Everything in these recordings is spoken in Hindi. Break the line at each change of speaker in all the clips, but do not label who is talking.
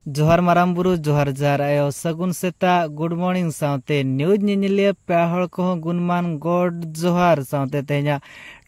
जोहार माराम बुरु जोहार जार आयो सगुन सेता गुड मॉर्निंग साउते न्यूज निनिलिया प्याहड़ को गुनमान गॉड जोहार साउते ते냐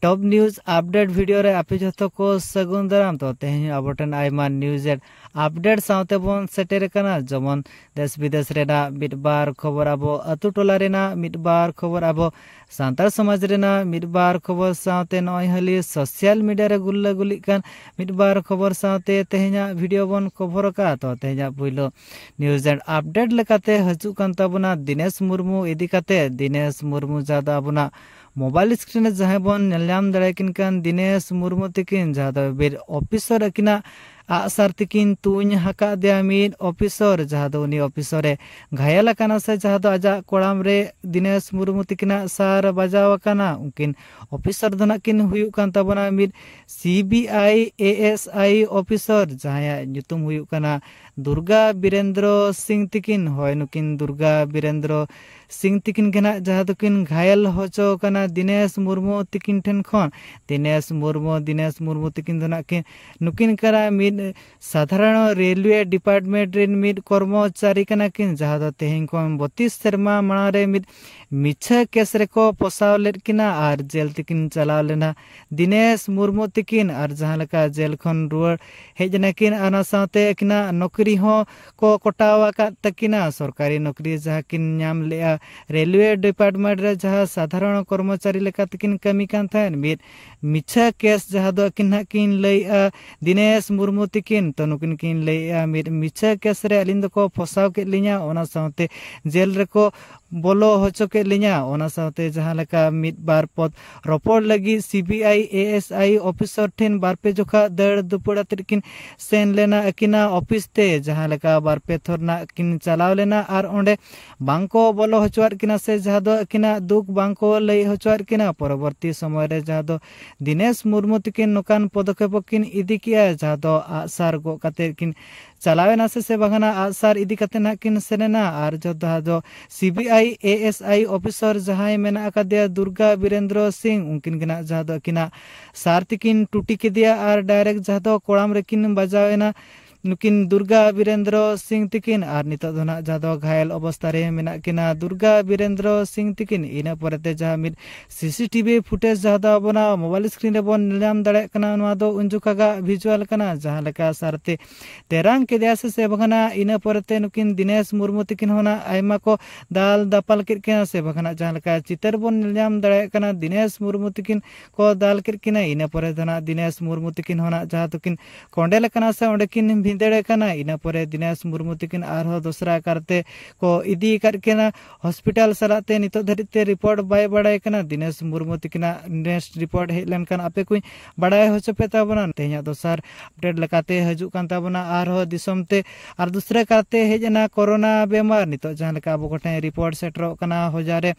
टॉप न्यूज अपडेट वीडियो रे आपे जतो को सगुन दाराम तो तेहन अबटन आयमा न्यूज अपडेट साउते बोन सेटेर कना जमन देश विदेश रेना मिदबार खबर आबो अतु टोला रेना मिदबार खबर आबो सांतार समाज रेना मिदबार खबर साउते नय हली सोशल मीडिया रे गुल्ला गुली कान मिदबार खबर साउते तेहना वीडियो बोन कवर का तो तेहना पुइलो न्यूज एंड अपडेट लेकाते हजु कान ताबना दिनेश मुर्मू इदी काते दिनेश मुर्मू जादा आबना मोबाइल स्क्रीन जहाँ बन नल्याम दड़ाकिन कान दिनेश मुर्मू तकिन जहाँ बेर ऑफिसर अकिना आसार तकिन तुñ हका दिया मीन ऑफिसर जहाँ उनी ऑफिसर घायल काना से जहाँ आजा कोड़ाम रे दिनेश मुर्मू तकिना सार बजाव काना उनकिन ऑफिसर दना किन हुयु कान ताबना मीन CBI ASI ऑफिसर जहाँ नुतुम हुयु काना दुर्गा बीरेंद्र सिंह तकिन होय नुकिन दुर्गा बीरेंद्र सिंह तकिन गना जहाँ तकिन घायल होचो काना दिनेश मुर्मू तकिन ठेन खन दिनेश मुर्मू तकिन दना किन नुकिन करा मिड साधारण रेलवे डिपार्टमेंट रेन मिड कर्मचारी काना किन जहाँ दो तेहिं कोन 32 सेरमा माणा रे मिड मिछा केस रेको पोसाव लेट किना आर जेल तकिन चलाव लेना दिनेश मुर्मू तकिन आर जहाँ लका जेल खन रुआर हेजना किन आना साथे किना नौकरी हो को कोटावा का तकिना सरकारी नौकरी जहाँ किन नाम लेआ रेलवे डिपार्टमेंट रे जहाँ साधारण कर्मचारी लेका तकिन कमी कान थान मिड मिछा केस जहाँ दो किन लैआ दिनेश मुर्मू तकिन तो नुकिन किन लैआ मिड मिछा केस रे अलिन दको फसाव के लिया ओना साथे जेल रेको बोलो होचो के लिया ओना साथे जहाँ लका मिड बार पद रोपड़ लगी CBI ASI ऑफिसर ठेन बारपे जोखा दड़ दुपड़ा तकिन सेन लेना अकिना ऑफिस ते जहाँ लका बारपे थोरना किन चलाव लेना आर ओंडे बांको बोलो होचवार किना से जहाँ दो अकिना दुख बांको लई होचवार किना परवर्ती समय रे जहाँ दो दिनेश मुर्मू तकिन नोकान पदक्षेप किन इदी किया जहाँ दो आसार गो काते किन चलावेना से बागाना आसार इदी काते ना किन सेनेना आर जो दो CBI ASI ऑफिसर जहाँ मेना अकादिया दुर्गा बीरेंद्र सिंह उनकिन गना जहाँ दो किना सार तकिन टूटी के दिया आर डायरेक्ट जहाँ दो कोड़ाम रे किन बजावेना नुकिन दुर्गा बीरेंद्र सिंह तकिन आर नितो दोना जहाँ घायल अवस्था रे मेना किना दुर्गा बीरेंद्र सिंह तकिन इना परते जहाँ मिड CCTV फुटेज जहाँ बना मोबाइल स्क्रीन रे बन नाम दाड़े कना नवा दो उनजुकागा विजुअल कना जहाँ लेका सारते तेरांग के दिया से बगना इना परते नुकिन दिनेश मुर्मू तकिन होना आयमा को दाल दापल किना से बगना जहाँ लेका चितर बन नाम दाड़े कना दिनेश मुर्मू तकिन को दाल किना इना परते दोना दिनेश मुर्मू तकिन होना जहाँ तकिन कोंडेल कना से ओंडे किन भिंदेड़े कना इना परे दिनेश मुर्मू तकिन आरहो दूसरा करते को इदी करकेना हॉस्पिटल सलाते नितो धरिते रिपोर्ट बाय बड़ाय कना दिनेश मुर्मू तकिना नेक्स्ट रिपोर्ट हे लेनकान आपे कुछ बड़ाय होचपे ताबना ते냐 दोसर अपडेट लकाते हजु कान ताबना आरहो दिसमते आर दूसरा करते हेजना कोरोना बेमार नितो जहां लका अब गोटे रिपोर्ट सेटरो कना होजारे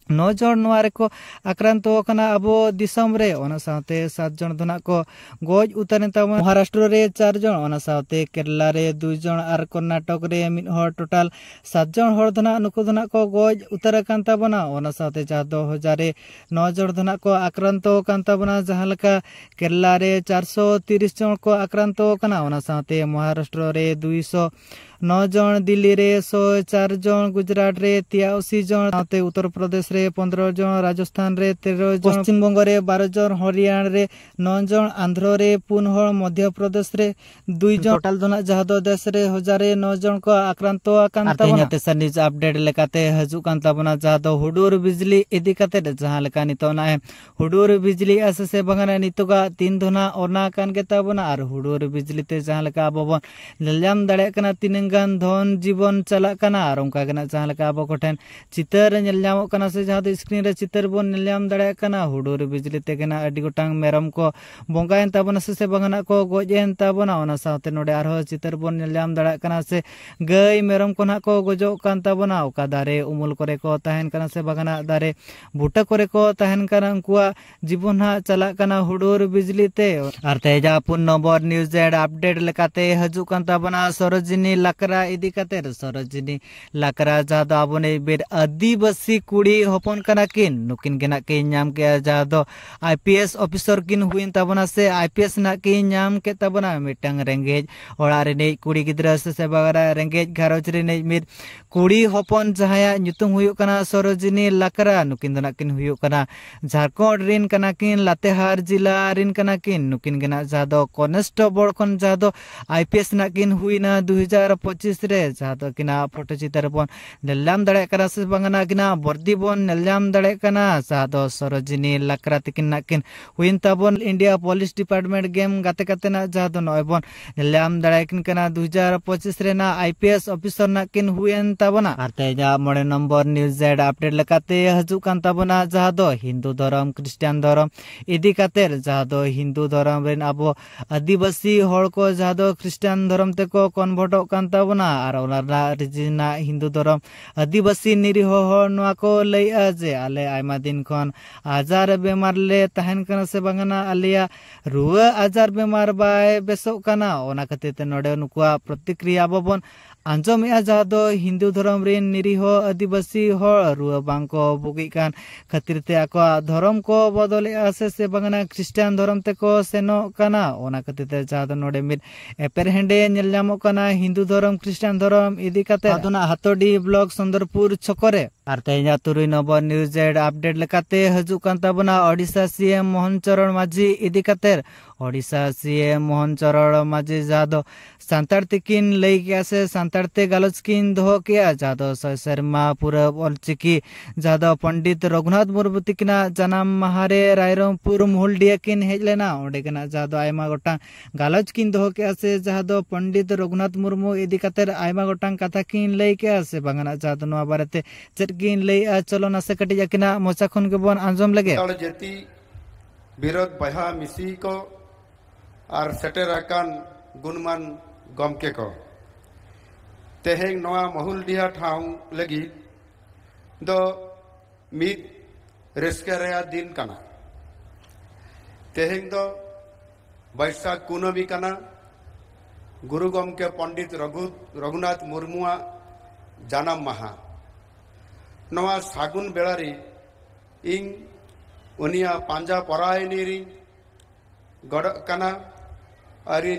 9 जन नवारे को आक्रांत होकना अबो दिसम रे ओना साथे 7 जन धना को गोज उतरन ताबना महाराष्ट्र रे 4 जन ओना साथे केरला रे 2 जन आर कर्नाटक रे मिन हर टोटल 7 जन हर धना नुको धना को गोज उतर कान ताबना ओना साथे जा 2009 जन धना को आक्रांत कान ताबना जहां लका केरला रे 430 जन को आक्रांत होकना ओना साथे महाराष्ट्र रे 209 जन दिल्ली रे 104 जन गुजरात रे 83 जन साथे उत्तर प्रदेश रे 15 जन राजस्थान रे 13 जन पश्चिम बंग रे 12 जन हरियाणा रे 9 जन आंध्र रे 5 हर मध्य प्रदेश रे 2 जन टोटल दोना जहां दो देश रे 1009 जन को आक्रांत कान ताबना तेसर न्यूज अपडेट लेकाते हजु कान ताबना जहां दो हुडुर बिजली इदी काते जहां लेका नितो ना हुडुर बिजली असे से बगाना नितोगा 3 धोना ओना कान के ताबना आर हुडुर बिजली ते जहां लेका अबो लल्याम दाड़े कना तिनंगान धन जीवन चला कना आर उनका गना जहां लेका अबो कोठेन चितर नेलयामो कना से जहाँ दो स्क्रीन रे चितर बन नेलयाम दाड़े कना हुडुर बिजली ते गना अडी गोटांग मेरम को बोंगायन ताबना से बगाना को गोजेन ताबना ओना साथे नोडे आरो चितर बन नेलयाम दाड़े कना से गई मेरम को ना को गोजो कान ताबना ओका दारे उमुल करे को तहन कना से बगाना दारे बूटा करे को तहन कना उनकुआ जीवन हा चला कना हुडुर बिजली ते आर तेजा पुन नंबर न्यूज एड अपडेट लेकाते हजु कान ताबना Sarojini lakra idikater Sorojini lakra jado abone bir adibasi kudi hopon kanakin nukin gena ke nyam ke jado IPS officer kin huin tabona se IPS na ke nyam ke tabona mitang rengej orare nei kudi gidra se sebagara rengej gharoj re nei mit kudi hopon jahaya nyutung huyuk kana Sorojini lakra nukin dana kin huyuk kana Jharkhand rin kanakin Latehar jila rin kanakin nukin gena jado constable kon jado IPS nakin huina 2025 re jado kina photo chitar bon nelam dare kana se bangana kina bordi bon nelam dare kana jado Sorojini lakra tikin nakin huin tabon India Police Department game gate kate na jado noy bon nelam dare kin kana 2025 re na IPS officer nakin huin tabona arte ja mone number news z update lekate hajuk kan tabona jado Hindu धर्म क्रिस्टियन धर्म इदी कातेर जहादो हिंदू धर्म रेन आबो आदिवासी हड़ को जहादो क्रिस्टियन धर्म तेको कन्वर्ट कान ताबना आर ओनारना रिजिना हिंदू धर्म आदिवासी निरीह हड़ नोआ को लैआ जे आले आयमा दिन खन आजार बेमार ले तहन कना से बांगना आलिया रुआ आजार बेमार बाय बेसो काना ओना खातिर ते नोडे नुकुआ प्रतिक्रिया बबन आंजोमिया जहादो हिंदू धर्म रेन निरीह आदिवासी हड़ रुआ बांको बुगी कान खातिर ते आको धर्म को बदले आसे से बांगना क्रिस्टियन धर्म ते को सेनो काना ओना खातिर ते जहादो नोडे मिद एपेरहेंडे नेल न्यामो काना हिंदू धर्म क्रिस्टियन धर्म इदी काते आदुना हातोडी ब्लॉक सुंदरपुर छकरे आर तेजा तुरुई नंबर न्यूज जेड अपडेट लेकाते हजू कान ताबना ओडिशा सीएम मोहन चरण माझी इदी कातेर ओडिशा सीएम मोहन चरण माझी जादो सांतार तिकिन लई के से सांतार ते गालोच किन दो किया जादो शर्मा पूरा ऑलचिकी जादो पंडित रघुनाथ मुर्मू तिकिना जन्म महारे रायरंगपुर मोहलडिया किन हेजलेना ओंडे कना जादो आयमा गोटा गालोच किन दो किया से जादो पंडित रघुनाथ मुर्मू इदी कातेर आयमा गोटा कथा किन लई किया से बांगना जादो नोआ बारेते किन लई चलो नासे कटी जाकिना मोचा खन के बन आंजम लगे
जेती विरोध बहा मिसी को आर सेटर आकान गुणमान गमके को तेहें नोआ मोहुलडिया ठाव लगी दो मिद रेस्केरिया दिन कना तेहें दो बैसाख कुनमी कना गुरु गमके पंडित रघुनाथ मुर्मुआ जानम महा नवा सागुन बेलारी इंग उनिया पांजा परायनीरी गड़ कना अरी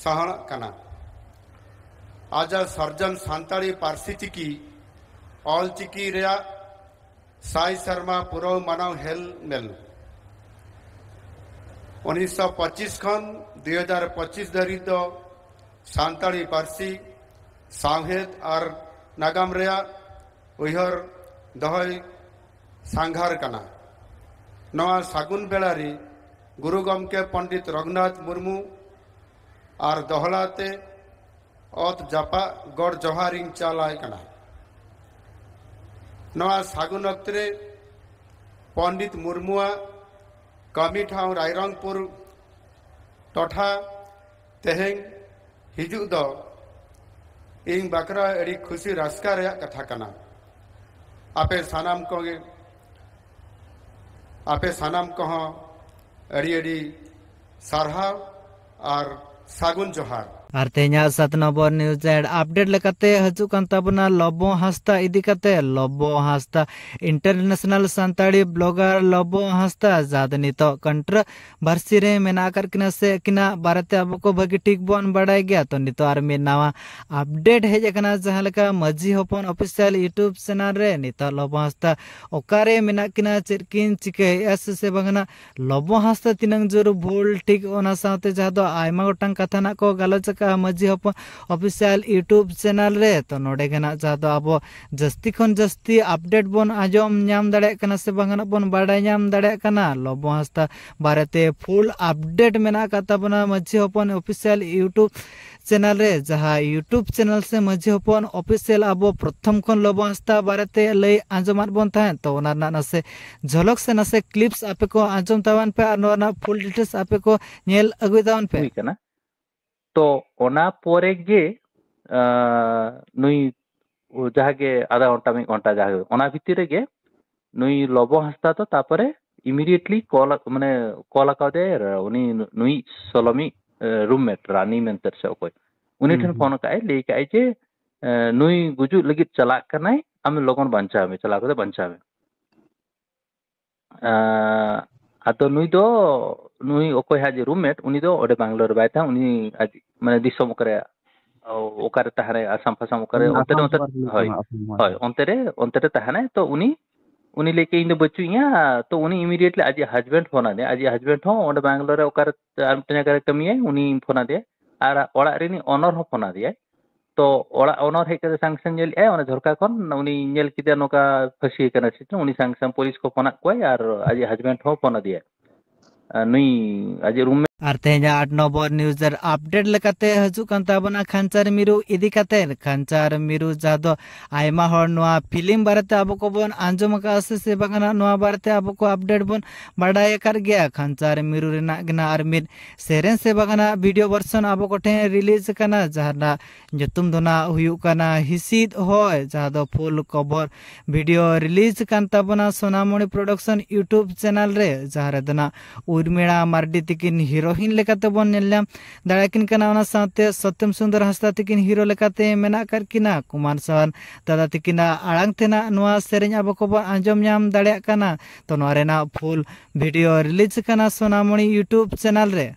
सहन कना आजा सर्जन सांताड़ी पारसी चिकी ऑल चिकी रेया साई शर्मा पुरव मानव हेल मेल 1925 खन 2025 धरी दो सांताड़ी पारसी साहेद और नागाम रेया उहर दहय सांघार कना नवा सागुन बेलारी गुरु गमके पंडित रघुनाथ मुर्मू और दहलाते अत जापा गड़ जोहारिंग चालाय कना नवा सागुन अक्तरे पंडित मुर्मुआ कमी ठाव रायरंगपुर टोठा तेहें हिजू दो इंग बाकरा एडी खुशी रास्का रेया कथा कना आपे सानाम को अड़ी अड़ी सारहाव और सागुन जोहार
आर तेजा 7 नंबर न्यूज जेड अपडेट लेकाते हजू कान ताबना लबो हांसदा इदी काते लबो हांसदा इंटरनेशनल सांताड़ी ब्लॉगर लबो हांसदा जाद नितो कंट्रोवर्सी रे मेना कर किना से किना बारते अब को भागी ठीक बोन बड़ाई गया तो नितो आर मे नावा अपडेट हेज कना जहां लेका मजी होपन ऑफिशियल यूट्यूब चैनल रे नितो लबो हांसदा ओकारे मेना किना चिरकिन चिके एस से बगना लबो हांसदा तिनंग जोर भूल ठीक ओना साथे जादो आयमा गोटांग कथा ना को गालोच मजी हपन ऑफिशियल यूट्यूब चैनल रे तो नोडे गना जादो अब जस्ती खन जस्ती अपडेट बोन आजम नाम दाड़े कना से बांगना बोन बाड़ाय नाम दाड़े कना लबो हांसदा बारेते फुल अपडेट मेना काता बना मजी हपन ऑफिशियल यूट्यूब चैनल रे जहां यूट्यूब चैनल से मजी हपन ऑफिशियल अब प्रथम खन लबो हांसदा बारेते लई आजमात बोन थान तो ओना नासे झलक से नासे क्लिप्स आपे को आजम तावन पे और फुल डिटेल्स आपे को नेल अगुई तावन पे
तो ओना पोरे गे नुई जहागे आधा घंटा में घंटा जहागे ओना भितर गे नुई लबो हांसदा तो तापरे इमिडिएटली कॉल माने कॉल आकादे उनी नुई सलोमी रूममेट रानी मेंतर से ओको उनी ठन फोन काए ले काए जे नुई गुजु लगित चला कनाय आम लोगन बंचा में चला को बंचा में आतो नुई दो नुई ओकोय हाजे रूममेट उनी दो ओडे बैंगलोर बाय था उनी आज माने दिसम करे ओकारे तहारे आसाम फासाम ओकारे ओंते होय होय ओंते तहाने तो उनी लेके इन बचुइया तो उनी इमीडिएटली आज हस्बैंड फोन दे आज हस्बैंड हो ओडे बैंगलोर ओकारे आमतने करे कमिए उनी फोन दे आर ओड़ा रेनी ओनर हो फोन दे तो ओड़ा ओनर हे करे संग संग नेल ए ओने झरका खन उनी नेल किते नोका फसी कना सिट उनी संग संग पुलिस को फोन कोय आर आज हस्बैंड हो फोन दे नुई आज रूम
और तेजा 8 नंबर न्यूजर अपडेट लेकाते हजु कांताबना खानचार मिरु इदी काते खानचार मिरु जादो आयमा हर नोआ फिल्म बारते आबो को बन आंजम का आसे से बगना नोआ बारते आबो को अपडेट बन बाडाय कर गया खानचार मिरु रेना गना आर मिर सेरेन से बगना वीडियो वर्जन आबो को ठे रिलीज कना जहाना जतुम दोना हुयु कना हिसिद होय जादो फुल कवर वीडियो रिलीज कांताबना सोनामणि प्रोडक्शन यूट्यूब चैनल रे जहारे दना उर्मिला मार्डी तिकिन हीरोइन लेकाते बन नेलम दाड़ाकिन कना ओना साथे सत्यम सुंदर हंसदा तिकिन हीरो लेकाते मेना कर किना कुमार सावन दादा तिकिना आड़ांग तेना नोआ सेरेन आबो को बन आंजम नाम दाड़िया कना तो नोआ रेना फुल वीडियो रिलीज कना सोनामणि यूट्यूब चैनल रे।